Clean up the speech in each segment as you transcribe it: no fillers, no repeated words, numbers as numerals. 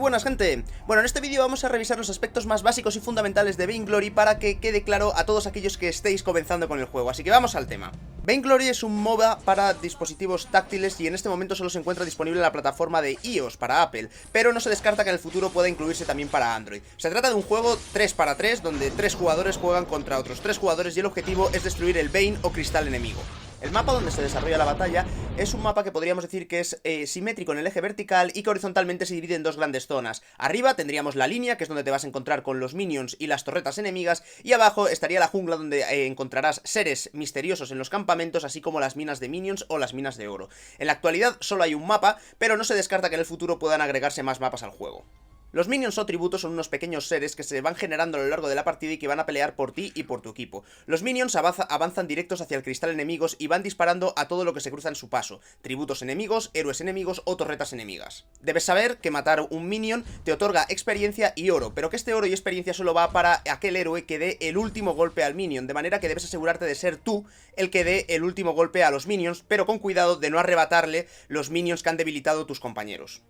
buenas, gente. Bueno, en este vídeo vamos a revisar los aspectos más básicos y fundamentales de Vainglory para que quede claro a todos aquellos que estéis comenzando con el juego, así que vamos al tema. Vainglory es un MOBA para dispositivos táctiles y en este momento solo se encuentra disponible en la plataforma de iOS para Apple, pero no se descarta que en el futuro pueda incluirse también para Android. Se trata de un juego 3 para 3, donde 3 jugadores juegan contra otros 3 jugadores y el objetivo es destruir el Vayne o cristal enemigo. El mapa donde se desarrolla la batalla es un mapa que podríamos decir que es simétrico en el eje vertical y que horizontalmente se divide en dos grandes zonas. Arriba tendríamos la línea, que es donde te vas a encontrar con los minions y las torretas enemigas, y abajo estaría la jungla, donde encontrarás seres misteriosos en los campamentos, así como las minas de minions o las minas de oro. En la actualidad solo hay un mapa, pero no se descarta que en el futuro puedan agregarse más mapas al juego. Los minions o tributos son unos pequeños seres que se van generando a lo largo de la partida y que van a pelear por ti y por tu equipo. Los minions avanzan directos hacia el cristal enemigos y van disparando a todo lo que se cruza en su paso: tributos enemigos, héroes enemigos o torretas enemigas. Debes saber que matar un minion te otorga experiencia y oro, pero que este oro y experiencia solo va para aquel héroe que dé el último golpe al minion, de manera que debes asegurarte de ser tú el que dé el último golpe a los minions, pero con cuidado de no arrebatarle los minions que han debilitado tus compañeros.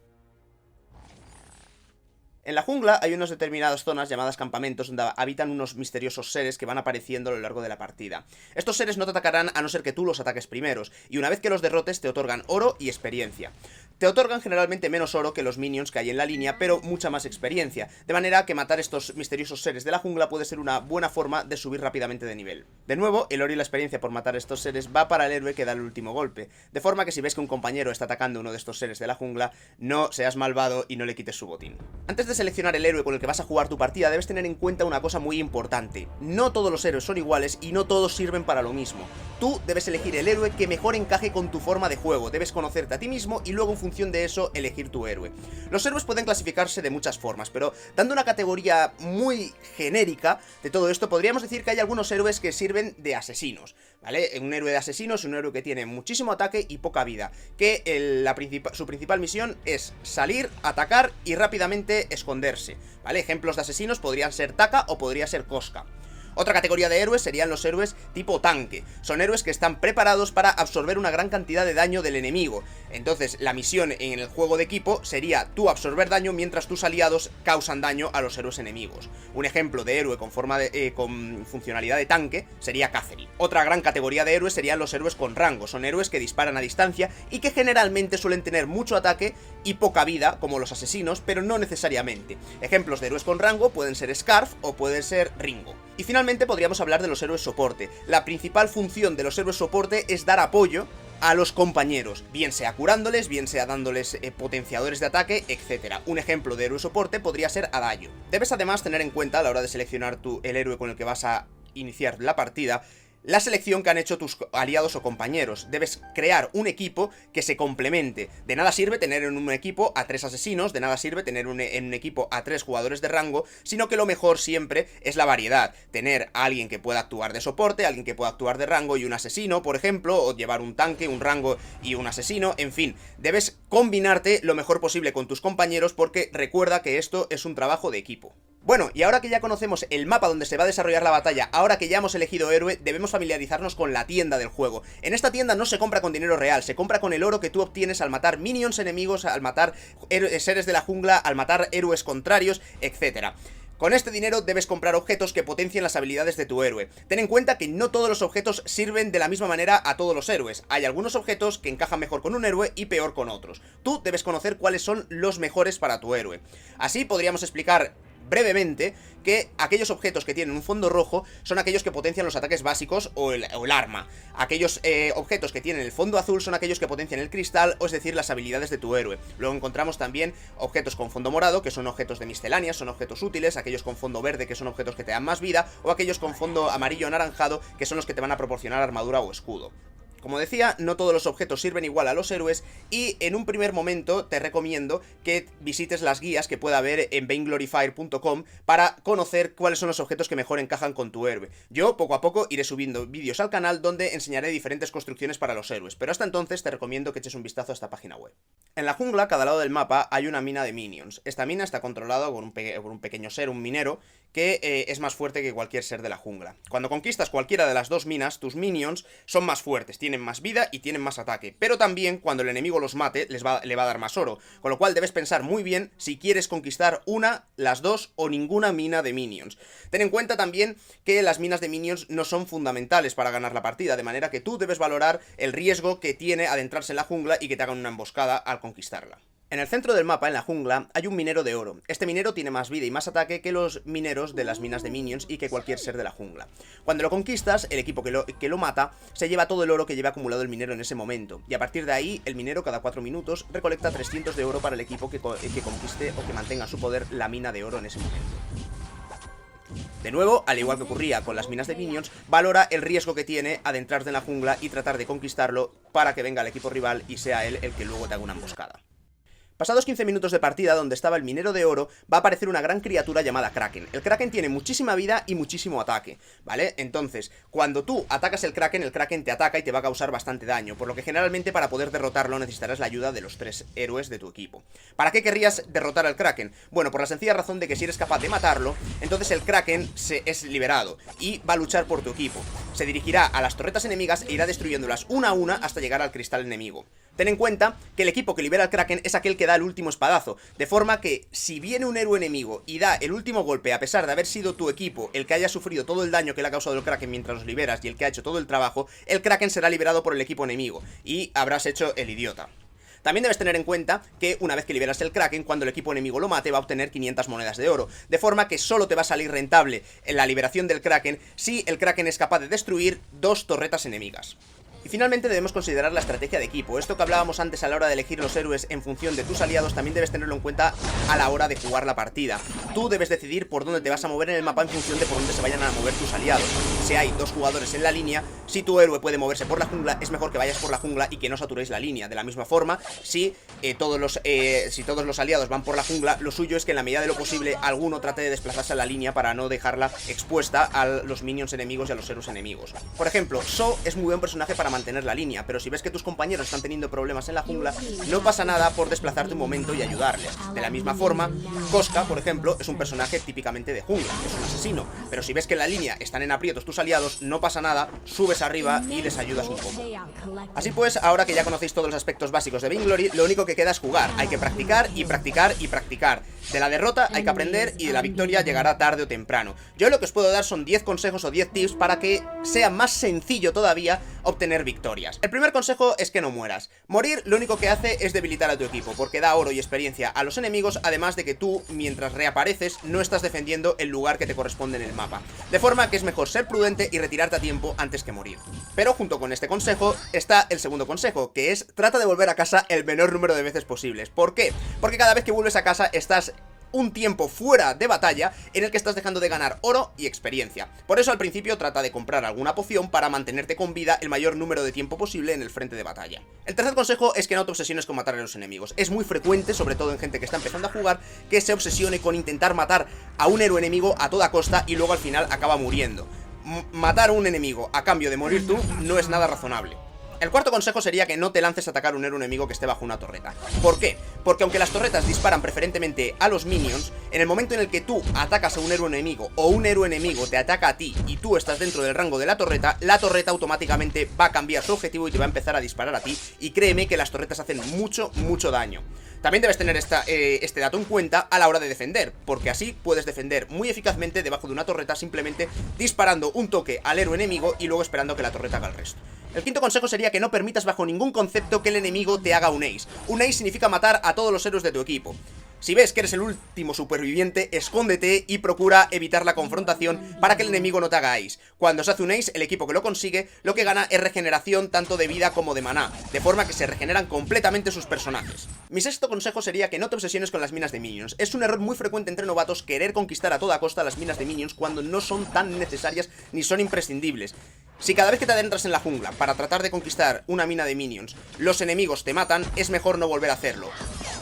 En la jungla hay unas determinadas zonas llamadas campamentos donde habitan unos misteriosos seres que van apareciendo a lo largo de la partida. Estos seres no te atacarán a no ser que tú los ataques primeros, y una vez que los derrotes te otorgan oro y experiencia. Te otorgan generalmente menos oro que los minions que hay en la línea, pero mucha más experiencia, de manera que matar estos misteriosos seres de la jungla puede ser una buena forma de subir rápidamente de nivel. De nuevo, el oro y la experiencia por matar a estos seres va para el héroe que da el último golpe, de forma que si ves que un compañero está atacando a uno de estos seres de la jungla, no seas malvado y no le quites su botín. Antes de seleccionar el héroe con el que vas a jugar tu partida, debes tener en cuenta una cosa muy importante: no todos los héroes son iguales y no todos sirven para lo mismo. Tú debes elegir el héroe que mejor encaje con tu forma de juego, debes conocerte a ti mismo y luego en función de eso elegir tu héroe. Los héroes pueden clasificarse de muchas formas, pero dando una categoría muy genérica de todo esto, podríamos decir que hay algunos héroes que sirven de asesinos, ¿vale? Un héroe de asesinos es un héroe que tiene muchísimo ataque y poca vida, que su principal misión es salir, atacar y rápidamente esconderse, ¿vale? Ejemplos de asesinos podrían ser Taka o podría ser Koska. Otra categoría de héroes serían los héroes tipo tanque. Son héroes que están preparados para absorber una gran cantidad de daño del enemigo. Entonces la misión en el juego de equipo sería tú absorber daño mientras tus aliados causan daño a los héroes enemigos. Un ejemplo de héroe con funcionalidad de tanque sería Catherine. Otra gran categoría de héroes serían los héroes con rango. Son héroes que disparan a distancia y que generalmente suelen tener mucho ataque y poca vida, como los asesinos, pero no necesariamente. Ejemplos de héroes con rango pueden ser Scarf o pueden ser Ringo. Y finalmente podríamos hablar de los héroes soporte. La principal función de los héroes soporte es dar apoyo a los compañeros, bien sea curándoles, bien sea dándoles potenciadores de ataque, etc. Un ejemplo de héroe soporte podría ser Adayo. Debes además tener en cuenta a la hora de seleccionar el héroe con el que vas a iniciar la partida la selección que han hecho tus aliados o compañeros. Debes crear un equipo que se complemente. De nada sirve tener en un equipo a 3 asesinos, de nada sirve tener en un equipo a 3 jugadores de rango, sino que lo mejor siempre es la variedad. Tener a alguien que pueda actuar de soporte, alguien que pueda actuar de rango y un asesino, por ejemplo, o llevar un tanque, un rango y un asesino, en fin. Debes combinarte lo mejor posible con tus compañeros porque recuerda que esto es un trabajo de equipo. Bueno, y ahora que ya conocemos el mapa donde se va a desarrollar la batalla, ahora que ya hemos elegido héroe, debemos familiarizarnos con la tienda del juego. En esta tienda no se compra con dinero real, se compra con el oro que tú obtienes al matar minions enemigos, al matar seres de la jungla, al matar héroes contrarios, etc. Con este dinero debes comprar objetos que potencien las habilidades de tu héroe. Ten en cuenta que no todos los objetos sirven de la misma manera a todos los héroes. Hay algunos objetos que encajan mejor con un héroe y peor con otros. Tú debes conocer cuáles son los mejores para tu héroe. Así podríamos explicar brevemente que aquellos objetos que tienen un fondo rojo son aquellos que potencian los ataques básicos o el arma. Aquellos objetos que tienen el fondo azul son aquellos que potencian el cristal, o es decir, las habilidades de tu héroe. Luego encontramos también objetos con fondo morado, que son objetos de miscelánea, son objetos útiles, aquellos con fondo verde, que son objetos que te dan más vida, o aquellos con fondo amarillo anaranjado, que son los que te van a proporcionar armadura o escudo. Como decía, no todos los objetos sirven igual a los héroes y en un primer momento te recomiendo que visites las guías que pueda haber en vaingloryfire.com para conocer cuáles son los objetos que mejor encajan con tu héroe. Yo poco a poco iré subiendo vídeos al canal donde enseñaré diferentes construcciones para los héroes, pero hasta entonces te recomiendo que eches un vistazo a esta página web. En la jungla, a cada lado del mapa, hay una mina de minions. Esta mina está controlada por un pequeño ser, un minero, que es más fuerte que cualquier ser de la jungla. Cuando conquistas cualquiera de las dos minas, tus minions son más fuertes, tienen más vida y tienen más ataque, pero también cuando el enemigo los mate le va a dar más oro, con lo cual debes pensar muy bien si quieres conquistar una, las dos o ninguna mina de minions. Ten en cuenta también que las minas de minions no son fundamentales para ganar la partida, de manera que tú debes valorar el riesgo que tiene adentrarse en la jungla y que te hagan una emboscada al conquistarla. En el centro del mapa, en la jungla, hay un minero de oro. Este minero tiene más vida y más ataque que los mineros de las minas de minions y que cualquier ser de la jungla. Cuando lo conquistas, el equipo que lo mata se lleva todo el oro que lleva acumulado el minero en ese momento, y a partir de ahí, el minero cada 4 minutos recolecta 300 de oro para el equipo que conquiste o que mantenga en su poder la mina de oro en ese momento. De nuevo, al igual que ocurría con las minas de minions, valora el riesgo que tiene adentrarte en la jungla y tratar de conquistarlo para que venga el equipo rival y sea él el que luego te haga una emboscada. Pasados 15 minutos de partida, donde estaba el minero de oro, va a aparecer una gran criatura llamada Kraken. El Kraken tiene muchísima vida y muchísimo ataque, ¿vale? Entonces, cuando tú atacas el Kraken te ataca y te va a causar bastante daño, por lo que generalmente para poder derrotarlo necesitarás la ayuda de los 3 héroes de tu equipo. ¿Para qué querrías derrotar al Kraken? Bueno, por la sencilla razón de que si eres capaz de matarlo, entonces el Kraken es liberado y va a luchar por tu equipo. Se dirigirá a las torretas enemigas e irá destruyéndolas una a una hasta llegar al cristal enemigo. Ten en cuenta que el equipo que libera al Kraken es aquel que da el último espadazo, de forma que si viene un héroe enemigo y da el último golpe a pesar de haber sido tu equipo el que haya sufrido todo el daño que le ha causado el Kraken mientras los liberas y el que ha hecho todo el trabajo, el Kraken será liberado por el equipo enemigo y habrás hecho el idiota. También debes tener en cuenta que una vez que liberas el Kraken, cuando el equipo enemigo lo mate va a obtener 500 monedas de oro, de forma que solo te va a salir rentable en la liberación del Kraken si el Kraken es capaz de destruir 2 torretas enemigas. Y finalmente debemos considerar la estrategia de equipo. Esto que hablábamos antes a la hora de elegir los héroes en función de tus aliados, también debes tenerlo en cuenta a la hora de jugar la partida. Tú debes decidir por dónde te vas a mover en el mapa en función de por dónde se vayan a mover tus aliados. Si hay 2 jugadores en la línea, si tu héroe puede moverse por la jungla, es mejor que vayas por la jungla y que no saturéis la línea. De la misma forma, si todos los aliados van por la jungla, lo suyo es que en la medida de lo posible alguno trate de desplazarse a la línea para no dejarla expuesta a los minions enemigos y a los héroes enemigos. Por ejemplo, So es muy buen personaje para mantener la línea, pero si ves que tus compañeros están teniendo problemas en la jungla, no pasa nada por desplazarte un momento y ayudarles. De la misma forma, Koska, por ejemplo, es un personaje típicamente de jungla, es un asesino, pero si ves que en la línea están en aprietos tus aliados, no pasa nada, subes arriba y les ayudas un poco. Así pues, ahora que ya conocéis todos los aspectos básicos de Vainglory, lo único que queda es jugar. Hay que practicar y practicar y practicar. De la derrota hay que aprender y de la victoria llegará tarde o temprano. Yo lo que os puedo dar son 10 consejos o 10 tips para que sea más sencillo todavía obtener victorias. El primer consejo es que no mueras. Morir lo único que hace es debilitar a tu equipo, porque da oro y experiencia a los enemigos, además de que tú, mientras reapareces, no estás defendiendo el lugar que te corresponde en el mapa. De forma que es mejor ser prudente y retirarte a tiempo antes que morir. Pero junto con este consejo está el segundo consejo, que es trata de volver a casa el menor número de veces posibles. ¿Por qué? Porque cada vez que vuelves a casa estás un tiempo fuera de batalla en el que estás dejando de ganar oro y experiencia. Por eso al principio trata de comprar alguna poción para mantenerte con vida el mayor número de tiempo posible en el frente de batalla. El tercer consejo es que no te obsesiones con matar a los enemigos. Es muy frecuente, sobre todo en gente que está empezando a jugar, que se obsesione con intentar matar a un héroe enemigo a toda costa y luego al final acaba muriendo. Matar a un enemigo a cambio de morir tú no es nada razonable. El cuarto consejo sería que no te lances a atacar un héroe enemigo que esté bajo una torreta. ¿Por qué? Porque aunque las torretas disparan preferentemente a los minions, en el momento en el que tú atacas a un héroe enemigo o un héroe enemigo te ataca a ti y tú estás dentro del rango de la torreta automáticamente va a cambiar su objetivo y te va a empezar a disparar a ti. Y créeme que las torretas hacen mucho daño. También debes tener este dato en cuenta a la hora de defender, porque así puedes defender muy eficazmente debajo de una torreta simplemente disparando un toque al héroe enemigo y luego esperando que la torreta haga el resto. El quinto consejo sería que no permitas bajo ningún concepto que el enemigo te haga un ace. Un ace significa matar a todos los héroes de tu equipo. Si ves que eres el último superviviente, escóndete y procura evitar la confrontación para que el enemigo no te haga ace. Cuando se hace un ace, el equipo que lo consigue, lo que gana es regeneración tanto de vida como de maná, de forma que se regeneran completamente sus personajes. Mi sexto consejo sería que no te obsesiones con las minas de minions. Es un error muy frecuente entre novatos querer conquistar a toda costa las minas de minions cuando no son tan necesarias ni son imprescindibles. Si cada vez que te adentras en la jungla para tratar de conquistar una mina de minions, los enemigos te matan, es mejor no volver a hacerlo.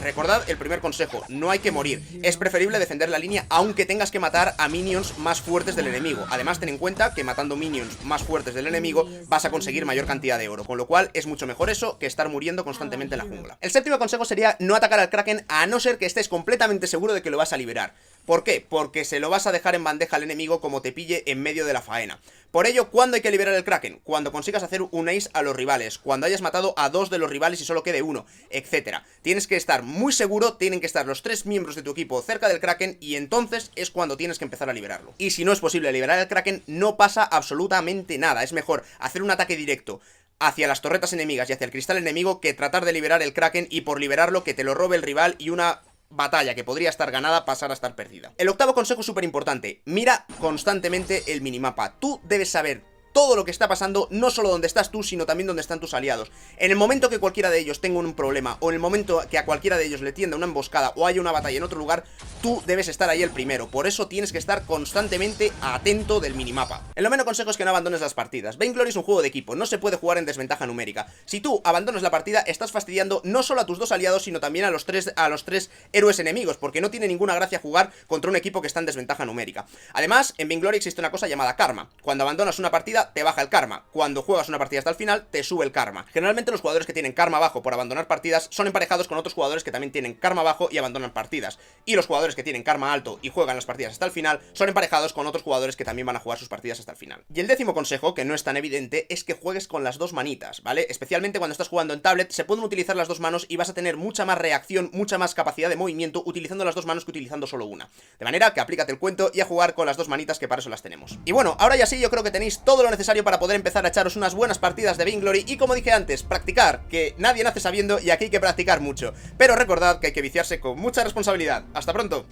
Recordad el primer consejo, no hay que morir. Es preferible defender la línea aunque tengas que matar a minions más fuertes del enemigo. Además, ten en cuenta que matando minions más fuertes del enemigo vas a conseguir mayor cantidad de oro, con lo cual es mucho mejor eso que estar muriendo constantemente en la jungla. El séptimo consejo sería no atacar al Kraken a no ser que estés completamente seguro de que lo vas a liberar. ¿Por qué? Porque se lo vas a dejar en bandeja al enemigo como te pille en medio de la faena. Por ello, ¿cuándo hay que liberar el Kraken? Cuando consigas hacer un ace a los rivales, cuando hayas matado a 2 de los rivales y solo quede uno, etcétera. Tienes que estar muy seguro, tienen que estar los 3 miembros de tu equipo cerca del Kraken y entonces es cuando tienes que empezar a liberarlo. Y si no es posible liberar el Kraken, no pasa absolutamente nada. Es mejor hacer un ataque directo hacia las torretas enemigas y hacia el cristal enemigo que tratar de liberar el Kraken y por liberarlo que te lo robe el rival y una batalla que podría estar ganada pasar a estar perdida. El octavo consejo es súper importante: mira constantemente el minimapa. Tú debes saber todo lo que está pasando, no solo donde estás tú, sino también donde están tus aliados. En el momento que cualquiera de ellos tenga un problema, o en el momento que a cualquiera de ellos le tienda una emboscada, o haya una batalla en otro lugar, tú debes estar ahí el primero. Por eso tienes que estar constantemente atento del minimapa. El noveno consejo es que no abandones las partidas. Vainglory es un juego de equipo, no se puede jugar en desventaja numérica. Si tú abandonas la partida, estás fastidiando no solo a tus dos aliados, sino también a los tres héroes enemigos, porque no tiene ninguna gracia jugar contra un equipo que está en desventaja numérica. Además, en Vainglory existe una cosa llamada karma. Cuando abandonas una partida, te baja el karma. Cuando juegas una partida hasta el final, te sube el karma. Generalmente los jugadores que tienen karma bajo por abandonar partidas son emparejados con otros jugadores que también tienen karma bajo y abandonan partidas. Y los jugadores que tienen karma alto y juegan las partidas hasta el final son emparejados con otros jugadores que también van a jugar sus partidas hasta el final. Y el décimo consejo, que no es tan evidente, es que juegues con las dos manitas, ¿vale? Especialmente cuando estás jugando en tablet, se pueden utilizar las dos manos y vas a tener mucha más reacción, mucha más capacidad de movimiento utilizando las dos manos que utilizando solo una. De manera que aplícate el cuento y a jugar con las dos manitas, que para eso las tenemos. Y bueno, ahora ya sí, yo creo que tenéis todo lo necesario para poder empezar a echaros unas buenas partidas de Vainglory. Y como dije antes, practicar, que nadie nace sabiendo y aquí hay que practicar mucho. Pero recordad que hay que viciarse con mucha responsabilidad. ¡Hasta pronto!